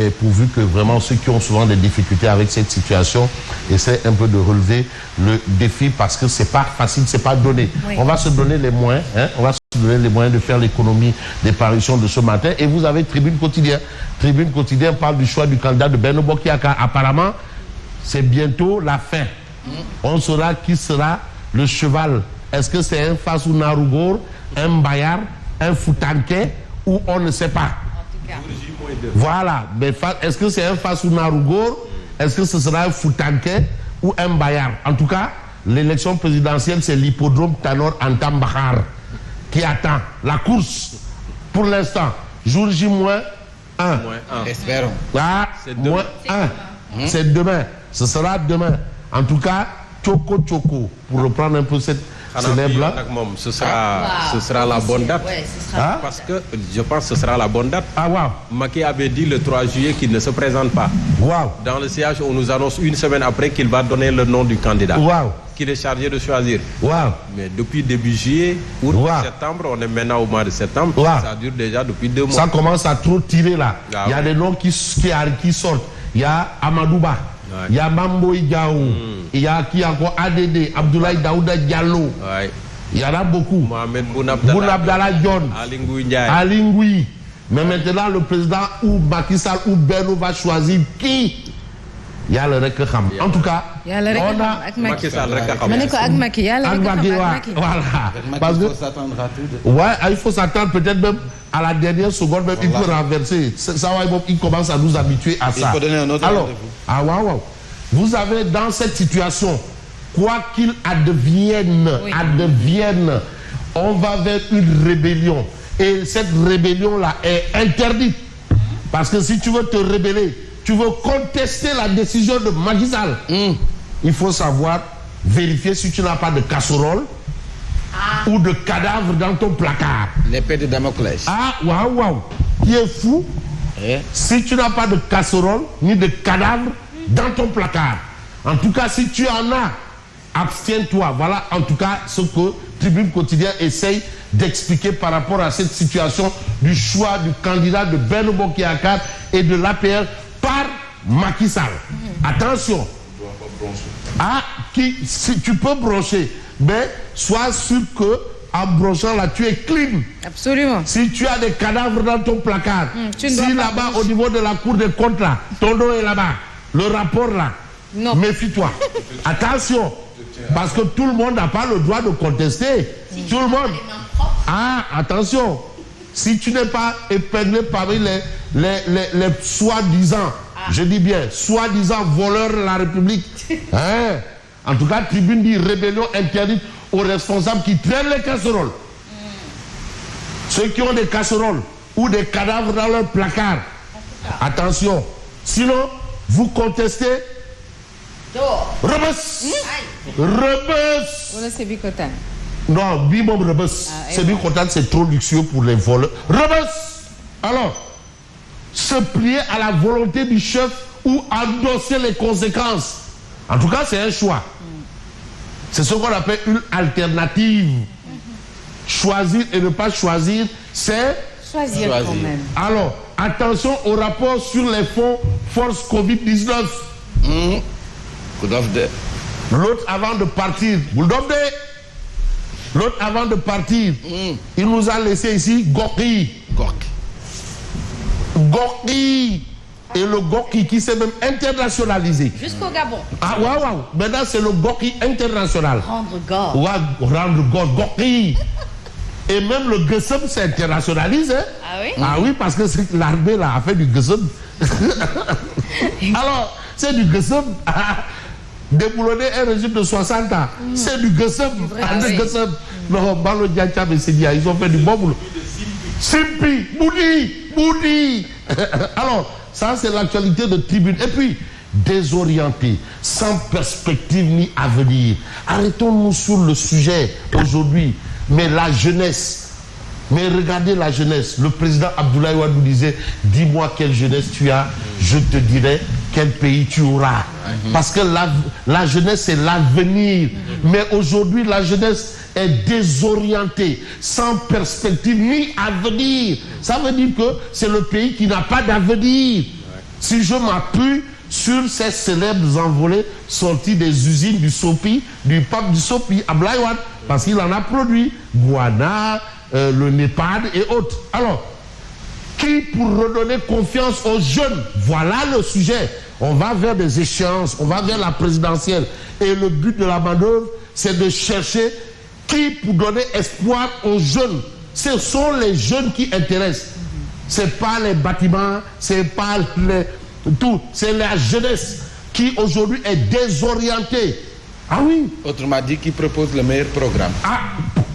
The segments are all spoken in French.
Et pourvu que vraiment ceux qui ont souvent des difficultés avec cette situation essaient un peu de relever le défi parce que c'est pas facile, c'est pas donné. Oui. On va se donner les moyens, on va se donner les moyens de faire l'économie des parutions de ce matin. Et vous avez Tribune Quotidien. Tribune Quotidien parle du choix du candidat de Benno Bokk Yakaar. Apparemment, c'est bientôt la fin. On saura qui sera le cheval. Est-ce que c'est un Fassou Narougor, un Mbayar, un Foutanké ou on ne sait pas. Voilà, mais est-ce que c'est un Fassou Narougor, est-ce que ce sera un Foutanké ou un Mbayar? En tout cas, l'élection présidentielle, c'est l'hippodrome Tanor Anta Mbakar qui attend la course pour l'instant. Jour J-1. Espérons. Ah, moins 1. C'est demain. Ce sera demain. En tout cas, Tchoko Tchoko, pour reprendre un peu cette célèbre-là. Ce sera la bonne date. Ouais, parce que je pense que ce sera la bonne date. Ah, wow. Macky avait dit le 3 juillet qu'il ne se présente pas. Wow. Dans le CH, on nous annonce une semaine après qu'il va donner le nom du candidat. Wow. Qu'il est chargé de choisir. Wow. Mais depuis début juillet, août, septembre, on est maintenant au mois de septembre. Wow. Ça dure déjà depuis 2 mois. Ça commence à trop tirer là. Ah, il y a des noms qui sortent. Il y a Amadouba. Il y a Mambo Idiaou, il y a qui encore ADD, Abdoulaye Daouda Diallo. Il y en a beaucoup. Mohamed Boun Abdallah John, Ali Ngouille. Mais maintenant, le président ou Macky Sall ou Benno va choisir qui. Il y a le Rekham. En tout cas, il y a le on a Macky Sall Rekham. Voilà. Parce que il faut s'attendre à tout. Ouais, il faut s'attendre peut-être même à la dernière seconde, même il peut renverser. Ça, il commence à nous habituer à ça. Il faut donner un autre rendez-vous. Vous avez dans cette situation, quoi qu'il advienne, on va vers une rébellion. Et cette rébellion-là est interdite. Parce que si tu veux te rebeller, tu veux contester la décision de Macky Sall, il faut savoir vérifier si tu n'as pas de casserole ou de cadavre dans ton placard. L'épée de Damoclès. Ah, waouh. Qui est fou. Si tu n'as pas de casserole ni de cadavre dans ton placard. En tout cas, si tu en as, abstiens-toi. Voilà en tout cas ce que Tribune Quotidien essaye d'expliquer par rapport à cette situation du choix du candidat de Benno Bokk Yakaar et de l'APR par Macky Sall. Attention. Si tu peux broncher, mais sois sûr que en bronchant là, tu es clean. Absolument. Si tu as des cadavres dans ton placard, si là-bas au niveau de la Cour des comptes là, ton nom est là-bas, le rapport là, méfie-toi. Attention, parce que tout le monde n'a pas le droit de contester. Tout le monde. Ah, attention. Si tu n'es pas épinglé parmi les soi-disant, je dis bien, soi-disant voleurs de la République. En tout cas, Tribune dit rébellion interdite aux responsables qui traînent les casseroles. Ceux qui ont des casseroles ou des cadavres dans leur placard. Attention. Sinon, vous contestez. Rebus. Rebus. C'est Bikotan. Non, Bimom Rebus. C'est Bikotan, c'est trop luxueux pour les voleurs. Rebus. Alors, se plier à la volonté du chef ou endosser les conséquences. En tout cas, c'est un choix. C'est ce qu'on appelle une alternative. Choisir et ne pas choisir, c'est choisir quand même. Alors, attention au rapport sur les fonds force Covid-19. L'autre avant de partir, l'autre avant de partir, il nous a laissé ici Gorky. Et le Gorky qui s'est même internationalisé. Jusqu'au Gabon. Ah, waouh. Maintenant, c'est le Gorky international. Rendre God. Gorky. Et même le Gessem s'est internationalisé. Ah oui? Ah oui, parce que l'armée là a fait du Gessem. Alors, c'est du Gessem. Déboulonner un régime de 60 ans. C'est du Gessem. Non, Balo Diacha, mais c'est bien. Ils ont fait du bon boulot. Simpi, Boudi. Alors, ça c'est l'actualité de Tribune. Et puis, désorienté, sans perspective ni avenir. Arrêtons-nous sur le sujet aujourd'hui. Mais la jeunesse, mais regardez la jeunesse. Le président Abdoulaye Wade nous disait, dis-moi quelle jeunesse tu as, je te dirai quel pays tu auras. Parce que la jeunesse c'est l'avenir. Mais aujourd'hui la jeunesse est désorientée, sans perspective ni avenir. Ça veut dire que c'est le pays qui n'a pas d'avenir. si je m'appuie sur ces célèbres envolées sorties des usines du Sopi, du pape du Sopi à Blaïwan, parce qu'il en a produit, Guana, le Népad et autres. Alors, qui pour redonner confiance aux jeunes? Voilà le sujet. On va vers des échéances, on va vers la présidentielle. Et le but de la manœuvre, c'est de chercher qui pour donner espoir aux jeunes. Ce sont les jeunes qui intéressent. Ce n'est pas les bâtiments, c'est pas tout. C'est la jeunesse qui aujourd'hui est désorientée. Ah oui. Autrement dit, qui propose le meilleur programme. Ah,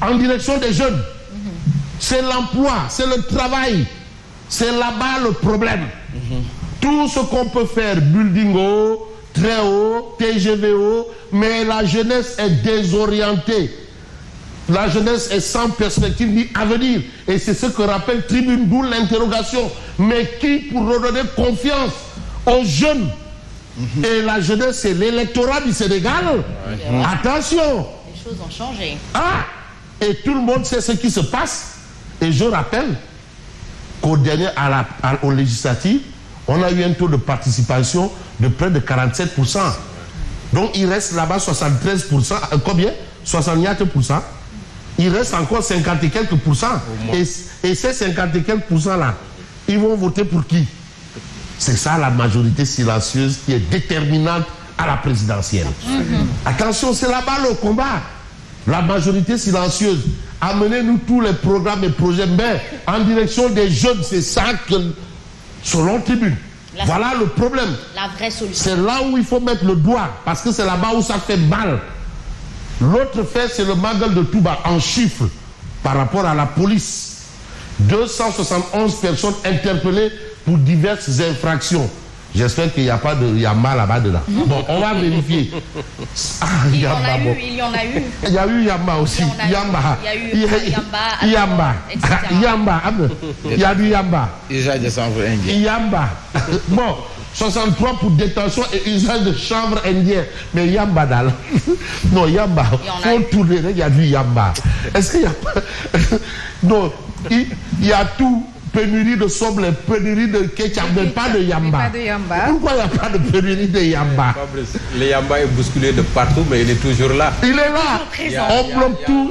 en direction des jeunes. C'est l'emploi, c'est le travail. C'est là-bas le problème. Tout ce qu'on peut faire, building haut, très haut, TGVO, mais la jeunesse est désorientée. La jeunesse est sans perspective ni avenir. Et c'est ce que rappelle Tribune, d'où l'interrogation. Mais qui pour redonner confiance aux jeunes? Et la jeunesse, c'est l'électorat du Sénégal. Attention. Les choses ont changé. Ah, et tout le monde sait ce qui se passe. Et je rappelle qu'au dernier, aux législatives, on a eu un taux de participation de près de 47%. Donc il reste là-bas 73%. Combien? 64%. Il reste encore 50 et quelques pourcents. Et ces 50 et quelques pourcents là, ils vont voter pour qui? C'est ça la majorité silencieuse qui est déterminante à la présidentielle. Attention, c'est là-bas le combat. La majorité silencieuse. Amenez-nous tous les programmes et projets, mais en direction des jeunes, c'est ça que, selon Tribune. Voilà le problème. La vraie solution. C'est là où il faut mettre le doigt, parce que c'est là-bas où ça fait mal. L'autre fait, c'est le Magal de Touba, en chiffres, par rapport à la police. 271 personnes interpellées pour diverses infractions. J'espère qu'il n'y a pas de Yamba là-bas dedans. Bon, on va vérifier. Ah, il y en a eu. Il y a eu Yamba aussi. Yamba. Il y a eu Yamba. Yamba. Il y a du Yamba. Usage de chanvre indien. Yamba. Bon, 63 pour détention et usage de chanvre indien. Mais Yamba dalle. Non, Yamba. Faut tourner, il y a du Yamba. Est-ce qu'il y a pas... Non, il y a tout. Pénurie de soble, pénurie de ketchup, mais pas de Yamba. Pourquoi il n'y a pas de pénurie de Yamba? Le Yamba est bousculé de partout, mais il est toujours là. Il est là. On bloque tout.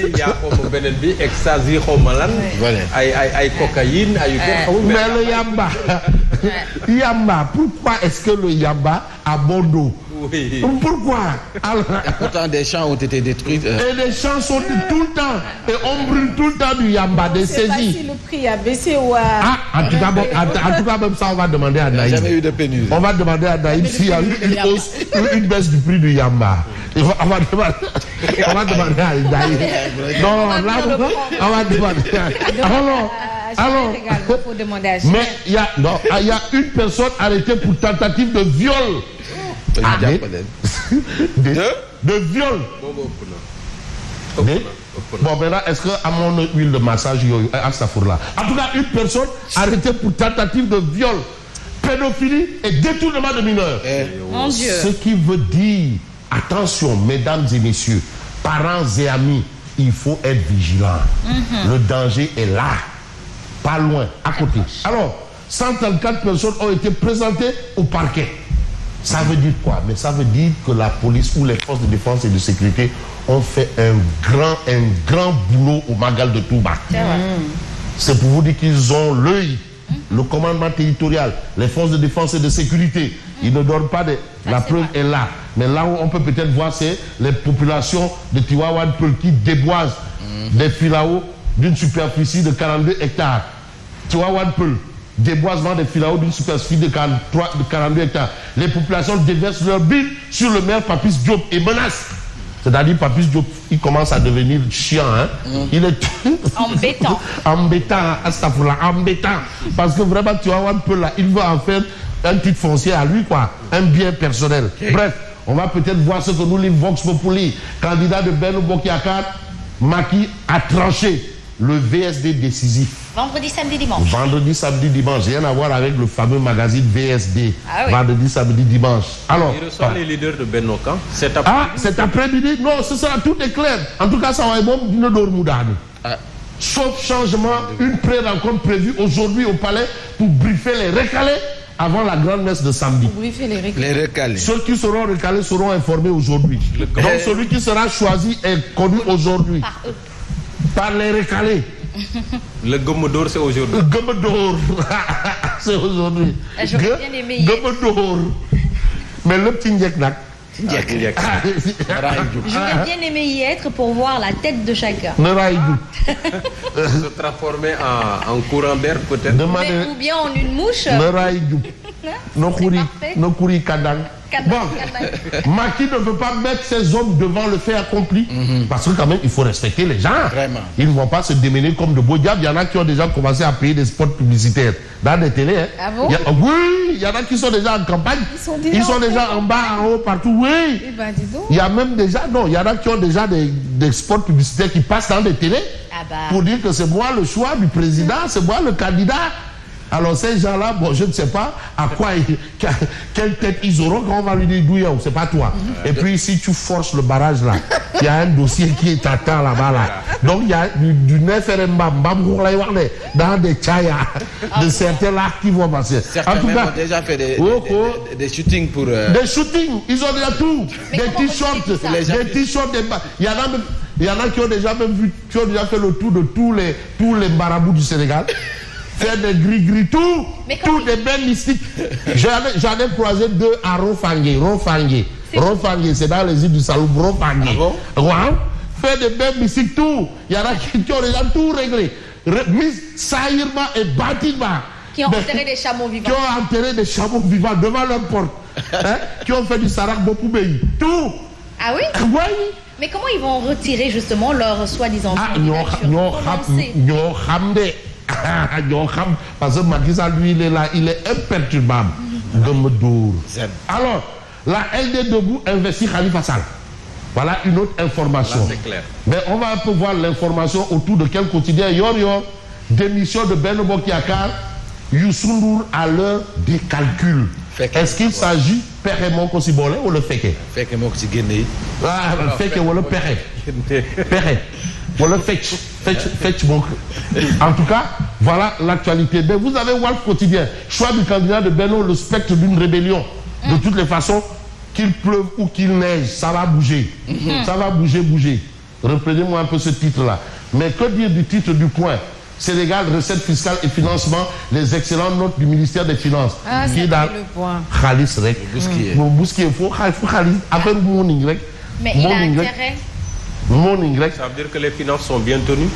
Il y a comme Benelbi, ecstasy, homalan, cocaïne, mais le Yamba. Yamba, pourquoi est-ce que le Yamba a bon dos? Oui. Pourquoi? Alors, pourtant des champs ont été détruits. Et les champs sont tout le temps. Et on brûle tout le temps du Yamba, des saisies. Je ne sais pas si le prix a baissé ou a... Ah, en tout cas, même ça, on va demander à Naïm. Il n'y a jamais eu de pénurie. On va demander à Naïm s'il y a eu une baisse du prix du Yamba. On va demander à Naïm. Non, là, on va demander à... Alors, mais il y a une personne arrêtée pour tentative de viol. De viol. Bon, maintenant, est-ce qu'à mon huile de massage, en tout cas, une personne arrêtée pour tentative de viol, pédophilie et détournement de mineurs. Mon Dieu. Ce qui veut dire, attention, mesdames et messieurs, parents et amis, il faut être vigilant. Le danger est là, pas loin, à côté. Alors, 134 personnes ont été présentées au parquet. Ça veut dire quoi? Mais ça veut dire que la police ou les forces de défense et de sécurité ont fait un grand boulot au Magal de Touba. C'est pour vous dire qu'ils ont l'œil, le commandement territorial, les forces de défense et de sécurité. Ils ne dorment pas. La preuve est là. Mais là où on peut peut-être voir, c'est les populations de Tivaouane Peulh qui déboisent des filaos d'une superficie de 42 hectares. Tivaouane Peulh. Déboisement des filaos d'une superficie de 42 hectares. Les populations déversent leur bile sur le maire Papis Diop et menacent. C'est-à-dire Papis Diop, il commence à devenir chiant. Hein? Il est embêtant. Embêtant. Parce que vraiment, tu vois un peu là, il veut en faire un titre foncier à lui, quoi. Un bien personnel. Bref, on va peut-être voir ce que nous livre Vox Populi. Candidat de Benno Bokk Yakaar, Macky a tranché le VSD décisif. Vendredi, samedi, dimanche. Vendredi, samedi, dimanche. Rien à voir avec le fameux magazine VSD. Ah oui. Vendredi, samedi, dimanche. Alors, il reçoit les leaders de Benno Camp cet après-midi. Non, ce sera tout est clair. En tout cas, ça va être bon d'une dormoudane. Sauf changement, une pré-rencontre prévue aujourd'hui au palais pour briefer les recalés avant la grande messe de samedi. Les recalés. Ceux qui seront recalés seront informés aujourd'hui. Donc celui qui sera choisi est connu aujourd'hui. Par les recalés. Le Gommodore, c'est aujourd'hui. Le Gommodore, c'est aujourd'hui. J'aurais bien aimé y être. Gommodore. Mais le petit Ndieknak. J'aurais bien aimé y être pour voir la tête de chacun. Se transformer en courant d'air peut-être. Ou bien en une mouche. Nokuri Kadang. Bon, Macky ne veut pas mettre ses hommes devant le fait accompli. Parce que quand même, il faut respecter les gens. Vraiment. Ils ne vont pas se démener comme de beaux diables. Il y en a qui ont déjà commencé à payer des spots publicitaires dans des télés. Hein. Ah bon? Oui, il y en a qui sont déjà en campagne. Ils sont déjà en bas, en haut, partout. Oui. Eh ben, dis donc. Il y a même déjà, non, il y en a qui ont déjà des spots publicitaires qui passent dans des télés pour dire que c'est moi le choix du président, c'est moi le candidat. Alors ces gens-là, bon, je ne sais pas à quoi, quelle tête ils auront quand on va lui dire d'où c'est pas toi. Et puis si tu forces le barrage là, il y a un dossier qui t'attend là-bas là. Donc il y a du FRM dans des chayas de certains là qui vont passer. Certains même ont déjà fait des shootings pour... Des shootings, ils ont déjà tout. Mais des t-shirts, il y en a qui ont déjà même vu, qui ont déjà fait le tour de tous les marabouts du Sénégal. Faire des gris-gris, tout des bains mystiques. J'en ai croisé 2 à Rofangé. Rofangé, c'est dans les îles du Saloum. Rofangé. Ah bon? Wow. Faire des bains mystiques, tout. Il y en a qui ont déjà tout réglé. Mis saïrement et bâtiment. Qui ont enterré des chameaux vivants. Qui ont enterré des chameaux vivants devant leur porte. Hein? Qui ont fait du sarak Bopoubéi. Tout. Ah oui? Oui. Mais comment ils vont retirer justement leur soi-disant parce que Macky Sall, lui, il est là, il est imperturbable. Alors, la LD Debout investit Khalifa Sall. Voilà une autre information. Là, c'est clair. Mais on va un peu voir l'information autour de quel quotidien. Yor, démission de Benno Bokk-Yakaar, Youssou Ndour à l'heure des calculs. Est-ce qu'il s'agit Père Mon Kosibole ou le Feke? Feke Mon Kosibole. Ah, le Feke ou le Père. Père. Ou le Fetch. En tout cas, voilà l'actualité. Mais vous avez Walf Quotidien. Choix du candidat de Benno, le spectre d'une rébellion. De toutes les façons, qu'il pleuve ou qu'il neige, ça va bouger. Ça va bouger. Reprenez-moi un peu ce titre-là. Mais que dire du titre du Point? Sénégal, recettes fiscales et financement, les excellentes notes du ministère des Finances. Ah, c'est le Point. Khalis Rek. Bousquier, il faut Khalis. Après morning Rek. Mais il a intérêt. Ça veut dire que les finances sont bien tenues?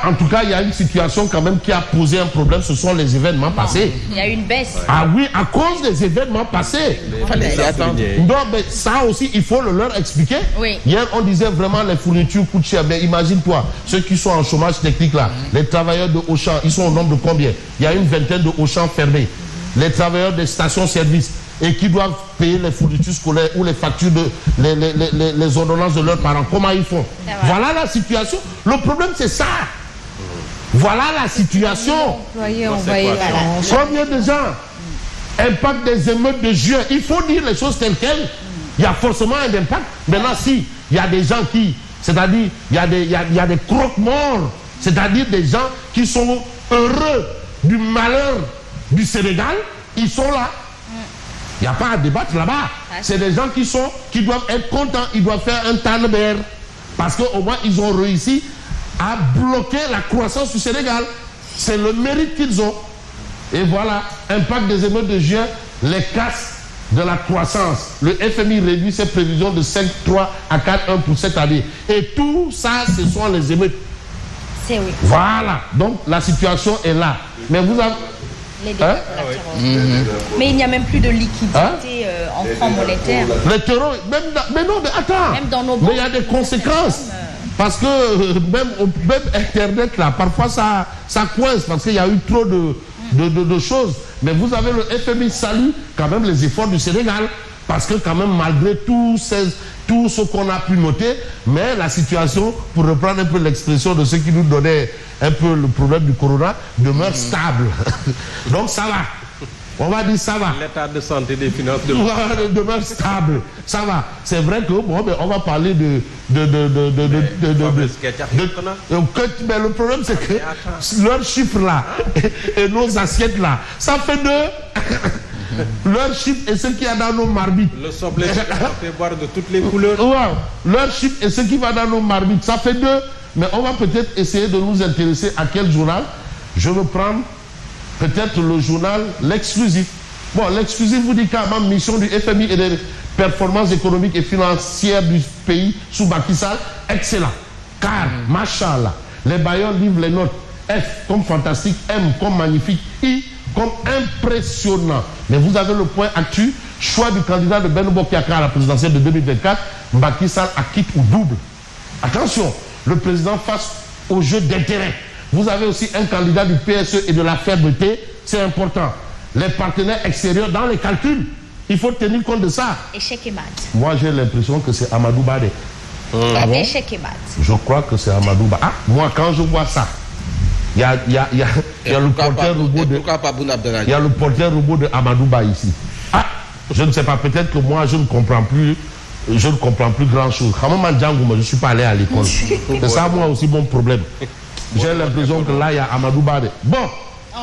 En tout cas, il y a une situation quand même qui a posé un problème. Ce sont les événements passés. Il y a une baisse. Ah oui, à cause des événements passés. Non, mais ça aussi, il faut le leur expliquer. Oui. Hier, on disait vraiment les fournitures coûtent cher. Mais imagine-toi, ceux qui sont en chômage technique là, les travailleurs de Auchan, ils sont au nombre de combien? Il y a une vingtaine de Auchan fermés. Les travailleurs des stations-service et qui doivent payer les fournitures scolaires ou les factures les ordonnances de leurs parents. Comment ils font? Voilà la situation. Le problème, c'est ça. Voilà la situation. Combien de gens? Impact des émeutes de juin. Il faut dire les choses telles quelles. Il y a forcément un impact. Maintenant, si il y a des gens qui, c'est-à-dire, il y a des croque-morts, c'est-à-dire des gens qui sont heureux du malheur du Sénégal, ils sont là. Il n'y a pas à débattre là-bas. C'est des gens qui doivent être contents. Ils doivent faire un tanner. Parce qu'au moins, ils ont réussi à bloquer la croissance du Sénégal. C'est le mérite qu'ils ont. Et voilà, impact des émeutes de juin, les casses de la croissance. Le FMI réduit ses prévisions de 5,3 à 4,1 pour cette année. Et tout ça, ce sont les émeutes. C'est oui. Voilà. Donc, la situation est là. Mais vous avez... Les dégâts Mais il n'y a même plus de liquidité en francs monétaires. Les terreaux, mais non, mais attends. Même dans nos mais il y a des conséquences. Parce que même Internet, là, parfois ça coince parce qu'il y a eu trop de choses. Mais vous avez le FMI salue quand même les efforts du Sénégal. Parce que quand même, malgré tout ce qu'on a pu noter, mais la situation, pour reprendre un peu l'expression de ceux qui nous donnaient un peu le problème du corona, demeure stable. Donc ça va. On va dire ça va. L'état de santé des finances demeure stable. Ça va. C'est vrai que bon, mais on va parler mais le problème c'est que leurs chiffres là et nos assiettes là, ça fait deux. Leur chiffre est ce qu'il y a dans nos marmites. Le soble fait boire de toutes les couleurs. Wow. Leur chiffre est ce qui va dans nos marmites. Ça fait 2. Mais on va peut-être essayer de nous intéresser à quel journal. Je veux prendre peut-être le journal L'Exclusif. Bon, L'Exclusif vous dit qu'à ma mission du FMI et des performances économiques et financières du pays sous Macky Sall, excellent. Car, machallah, les bailleurs livrent les notes. F comme fantastique, M comme magnifique, I comme impressionnant. Mais vous avez le point actu, choix du candidat de Benno Bokk Yakaar à la présidentielle de 2024, Macky Sall acquitte ou double. Attention, le président face au jeu d'intérêt. Vous avez aussi un candidat du PSE et de la fermeté, c'est important. Les partenaires extérieurs dans les calculs, il faut tenir compte de ça. Échec et mat. Moi, j'ai l'impression que c'est Amadou Bade. Ah bon? Échec et mat. Je crois que c'est Amadou Bade. Ah, moi, quand je vois ça, il y a le porteur robot de... Il y a le porteur robot de Amadou Bade ici. Ah, je ne sais pas, peut-être que moi, je ne comprends plus grand-chose. Je ne suis pas allé à l'école. C'est ça, moi aussi, mon problème. J'ai l'impression que là, il y a Amadou Bade. Bon,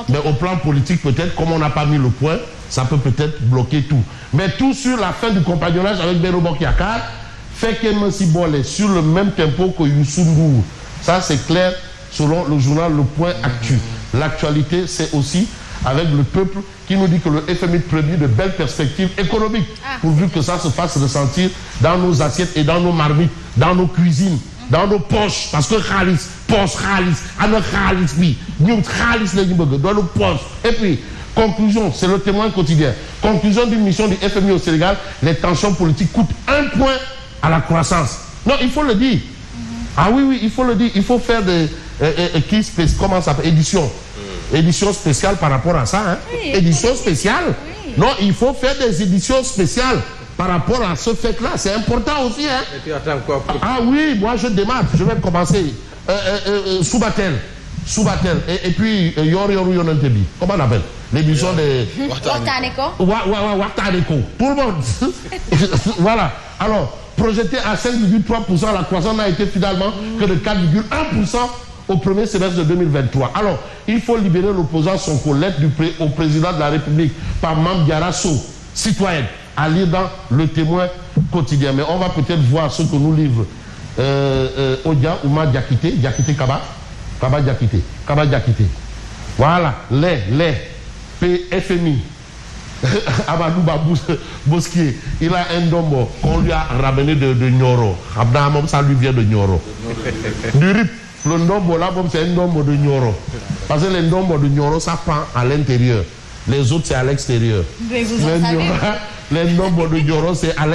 mais au plan politique, peut-être, comme on n'a pas mis le point, ça peut peut-être bloquer tout. Mais tout sur la fin du compagnonnage avec Benno Bokk Yakaar fait qu'Emma Sibole est sur le même tempo que Youssou N'Dour. Ça, c'est clair selon le journal Le Point Actu. L'actualité, c'est aussi avec le peuple qui nous dit que le FMI prédit de belles perspectives économiques, pourvu que ça se fasse ressentir dans nos assiettes et dans nos marmites, dans nos cuisines, dans nos poches, parce que Khalis, poche Khalis, alors Khalis, oui, nous Khalis les dans nos poches. Et puis, conclusion, c'est le Témoin quotidien. Conclusion d'une mission du FMI au Sénégal, les tensions politiques coûtent 1 point à la croissance. Non, il faut le dire. Ah oui, il faut le dire. Il faut faire des comment ça s'appelle, édition spéciale par rapport à ça. Hein? Oui, édition spéciale. Oui. Non, il faut faire des éditions spéciales par rapport à ce fait-là. C'est important aussi. Hein? Et tu attends quoi pour... Ah oui, moi je démarre. Je vais commencer. Soubatel. Et puis Yoru Yonantebi. Comment on appelle? L'émission de... Wartaneko. Tout le monde. Voilà. Alors, projeté à 5,3%, la croissance n'a été finalement que de 4,1% au premier semestre de 2023. Alors, il faut libérer l'opposant Sonko, lettre au président de la République par Mame Diarra Sow, citoyenne, à lire dans Le Témoin quotidien. Mais on va peut-être voir ce que nous livre Odia Ouma Diakité Kaba Diakité. Voilà, les PFMI. Amadou Bosquier, il a un dombo qu'on lui a ramené de Nioro. Ça lui vient de Nioro. Du RIP, le ndombo là, c'est un ndombo de Nioro. Parce que les ndombos de Nioro, ça prend à l'intérieur. Les autres, c'est à l'extérieur. Mais vous en savez. Les ndombos de Nioro, c'est à l'extérieur.